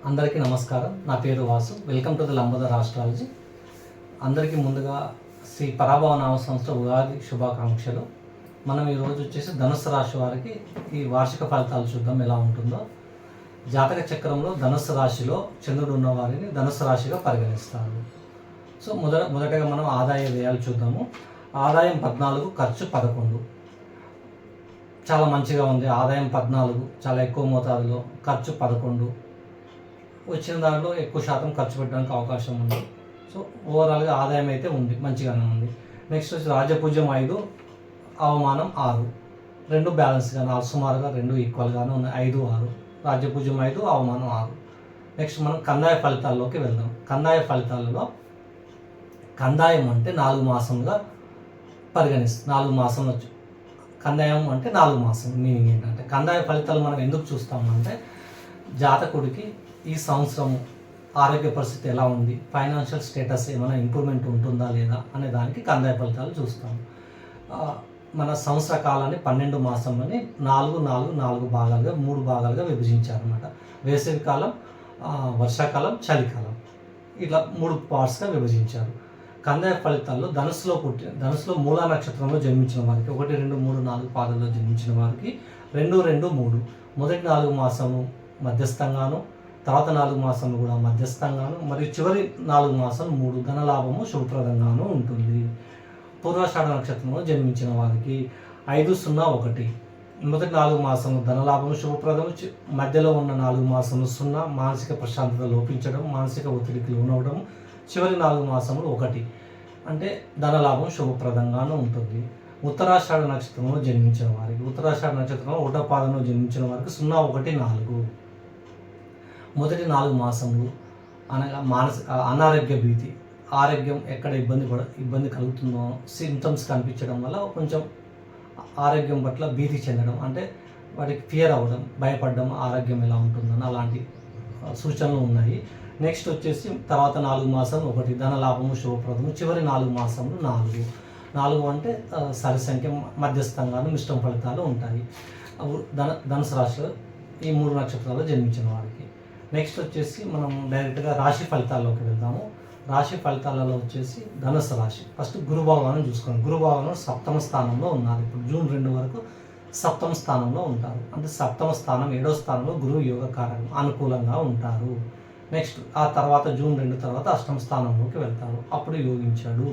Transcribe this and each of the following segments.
అందరికీ నమస్కారం. నా పేరు Vasu. Welcome to the Lambodar astrology. అందరికీ ముందుగా శ్రీ పరాభవ నామ సంవత్సర ఉగాది శుభాకాంక్షలు. మనం ఈరోజు వచ్చేసి ధనుస్సు రాశి వారికి ఈ వార్షిక ఫలితాలు చూద్దాం ఎలా ఉంటుందో. జాతక చక్రంలో ధనుస్సు రాశిలో చంద్రుడు ఉన్న వారిని ధనుస్సు రాశిగా పరిగణిస్తారు. సో మొదటగా మనం ఆదాయ వ్యయాలు చూద్దాము. ఆదాయం 14, ఖర్చు 11. చాలా మంచిగా ఉంది. ఆదాయం 14 చాలా ఎక్కువ మోతాదులో, ఖర్చు 11. వచ్చిన దాంట్లో ఎక్కువ శాతం ఖర్చు పెట్టడానికి అవకాశం ఉంది. సో ఓవరాల్గా ఆదాయం అయితే ఉంది, మంచిగానే ఉంది. నెక్స్ట్ వచ్చి రాజపూజ్యం 5, అవమానం 6. రెండు బ్యాలెన్స్గా, సుమారుగా రెండు ఈక్వల్గానే ఉన్నాయి. 5, 6. రాజ్యపూజ్యం 5, అవమానం 6. నెక్స్ట్ మనం కందాయ ఫలితాల్లోకి వెళ్దాం. కందాయ ఫలితాలలో కందాయం అంటే 4 మాసంగా పరిగణిస్తుంది. 4 మాసంలో కందాయం అంటే 4 మాసం. మీనింగ్ ఏంటంటే కందాయ ఫలితాలు మనం ఎందుకు చూస్తామంటే జాతకుడికి ఈ సంవత్సరం ఆరోగ్య పరిస్థితి ఎలా ఉంది, ఫైనాన్షియల్ స్టేటస్ ఏమైనా ఇంప్రూవ్మెంట్ ఉంటుందా లేదా అనే దానికి కందాయ ఫలితాలు చూస్తాం. మన సంవత్సర కాలాన్ని 12 మాసంలోని 4 భాగాలుగా 3 భాగాలుగా విభజించారన్నమాట. వేసవి కాలం, వర్షాకాలం, చలికాలం, ఇట్లా 3 పార్ట్స్గా విభజించారు. కందాయ ఫలితాల్లో ధనుసులో మూలా నక్షత్రంలో జన్మించిన వారికి 1, 2, 3, 4 పాదాల్లో జన్మించిన వారికి 2, 2, 3 మొదటి 4 మాసము మధ్యస్థంగాను, తర్వాత 4 మాసంలో కూడా మధ్యస్థంగాను, మరియు చివరి 4 మాసం 3 ధనలాభము శుభప్రదంగాను ఉంటుంది. పూర్వాషాఢ నక్షత్రంలో జన్మించిన వారికి 5, 0, 1 మొదటి 4 మాసంలో ధనలాభము శుభప్రదము, మధ్యలో ఉన్న 4 మాసంలో 0 మానసిక ప్రశాంతత లోపించడం, మానసిక ఒత్తిడికి లోనవడం, చివరి 4 మాసములు 1 అంటే ధనలాభం శుభప్రదంగాను ఉంటుంది. ఉత్తరాషాఢ నక్షత్రంలో జన్మించిన వారికి ఉత్తరాషాఢ నక్షత్రంలో 1వ పాదంలో జన్మించిన వారికి 0, 1, 4 మొదటి 4 మాసములు అనగా అనారోగ్య భీతి, ఆరోగ్యం ఎక్కడ ఇబ్బంది కలుగుతుందో సింప్టమ్స్ కనిపించడం వల్ల కొంచెం ఆరోగ్యం పట్ల భీతి చెందడం, అంటే వాటికి ఫియర్ అవ్వడం, భయపడడం, ఆరోగ్యం ఎలా ఉంటుందని అలాంటి సూచనలు ఉన్నాయి. నెక్స్ట్ వచ్చేసి తర్వాత 4 మాసం 1 ధనలాభము శుభప్రదము, చివరి 4 మాసములు 4 అంటే సరి సంఖ్య, మధ్యస్థంగాను మిశ్రమ ఫలితాలు ఉంటాయి. ధనుసు రాశిలో ఈ 3 నక్షత్రాల్లో జన్మించిన వారికి. నెక్స్ట్ వచ్చేసి మనం డైరెక్ట్గా రాశి ఫలితాల్లోకి వెళ్దాము. రాశి ఫలితాలలో వచ్చేసి ధనుసు రాశి ఫస్ట్ గురు భగవాను చూసుకోండి. గురు భగవాను 7వ స్థానంలో ఉన్నారు. ఇప్పుడు జూన్ 2 వరకు 7వ స్థానంలో ఉంటారు. అంటే 7వ స్థానం 7వ స్థానంలో గురువు యోగకారకం, అనుకూలంగా ఉంటారు. నెక్స్ట్ ఆ తర్వాత జూన్ 2 తర్వాత 8వ స్థానంలోకి వెళ్తారు. అప్పుడు యోగించాడు.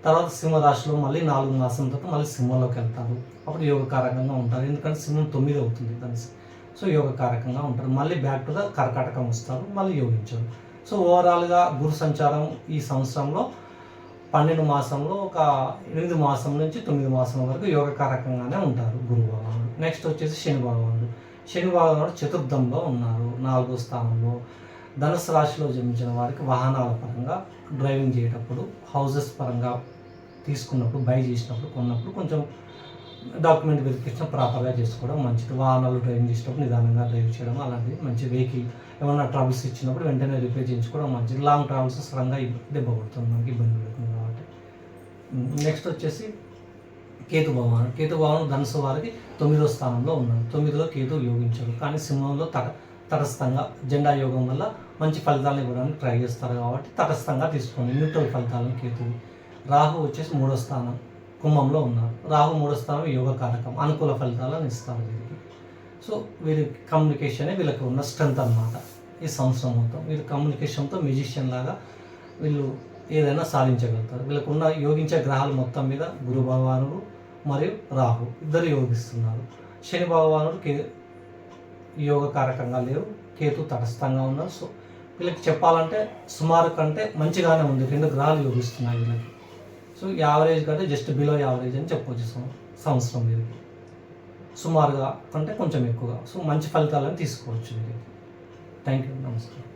తర్వాత సింహరాశిలో మళ్ళీ 4 మాసం తర్వాత మళ్ళీ సింహంలోకి వెళ్తారు. అప్పుడు యోగకారకంగా ఉంటారు. ఎందుకంటే సింహం 9 అవుతుంది ధనుసు. సో యోగకారకంగా ఉంటారు. మళ్ళీ బ్యాక్ టు ద కర్కాటకం వస్తారు, మళ్ళీ యోగించారు. సో ఓవరాల్గా గురు సంచారం ఈ సంవత్సరంలో 12 మాసంలో ఒక 8 మాసం నుంచి 9 మాసం వరకు యోగకారకంగానే ఉంటారు గురు భగవానుడు. నెక్స్ట్ వచ్చేసి శని భగవానుడు. శని భగవానుడు చతుర్థంలో ఉన్నారు, 4వ స్థానంలో. ధనుసు రాశిలో జన్మించిన వారికి వాహనాల పరంగా, డ్రైవింగ్ చేసేటప్పుడు, హౌసెస్ పరంగా తీసుకున్నప్పుడు, బై చేసినప్పుడు, కొన్నప్పుడు కొంచెం డాక్యుమెంట్ వెరిఫికేషన్ ప్రాపర్గా చేసుకోవడం మంచిది. వాహనాలు డ్రైవింగ్ చేసేటప్పుడు నిదానంగా డ్రైవ్ చేయడం, అలాంటిది మంచి. వెహికల్ ఏమైనా ట్రబుల్స్ ఇచ్చినప్పుడు వెంటనే రిపేర్ చేయించుకోవడం మంచిది. లాంగ్ ట్రావెల్స్ సడన్గా దెబ్బ కొడుతుంది, మనకి ఇబ్బంది పెడుతుంది కాబట్టి. నెక్స్ట్ వచ్చేసి కేతు భగవాను. కేతు భగవాను ధనుసు వారికి 9వ స్థానంలో ఉన్నారు. 9లో కేతు యోగించారు, కానీ సింహంలో తటస్థంగా జెండా యోగం వల్ల మంచి ఫలితాలను ఇవ్వడానికి ట్రై చేస్తారు కాబట్టి తటస్థంగా తీసుకోండి, న్యూట్రల్ ఫలితాలను కేతువు. రాహు వచ్చేసి 3వ స్థానం కుంభంలో ఉన్నారు. రాహు 3వ స్థానం యోగకారకం, అనుకూల ఫలితాలను ఇస్తారు వీరికి. సో వీరి కమ్యూనికేషనే వీళ్ళకి ఉన్న స్ట్రెంత్ అన్నమాట. ఈ సంవత్సరం మొత్తం వీరు కమ్యూనికేషన్తో మ్యూజిషియన్ లాగా వీళ్ళు ఏదైనా సాధించగలుగుతారు. వీళ్ళకు ఉన్న యోగించే గ్రహాలు మొత్తం మీద గురు భగవానుడు మరియు రాహు ఇద్దరు యోగిస్తున్నారు. శని భగవానుడు యోగకారకంగా లేరు, కేతు తటస్థంగా ఉన్నారు. సో వీళ్ళకి చెప్పాలంటే సుమారు కంటే మంచిగానే ఉంది, 2 గ్రహాలు యోగిస్తున్నాయి వీళ్ళకి. సో యావరేజ్ కంటే జస్ట్ బిలో యావరేజ్ అని చెప్పవచ్చు సంవత్సరం వీరికి. సుమారుగా కంటే కొంచెం ఎక్కువగా. సో మంచి ఫలితాలను తీసుకోవచ్చు వీరికి. థ్యాంక్ యూ, నమస్కారం.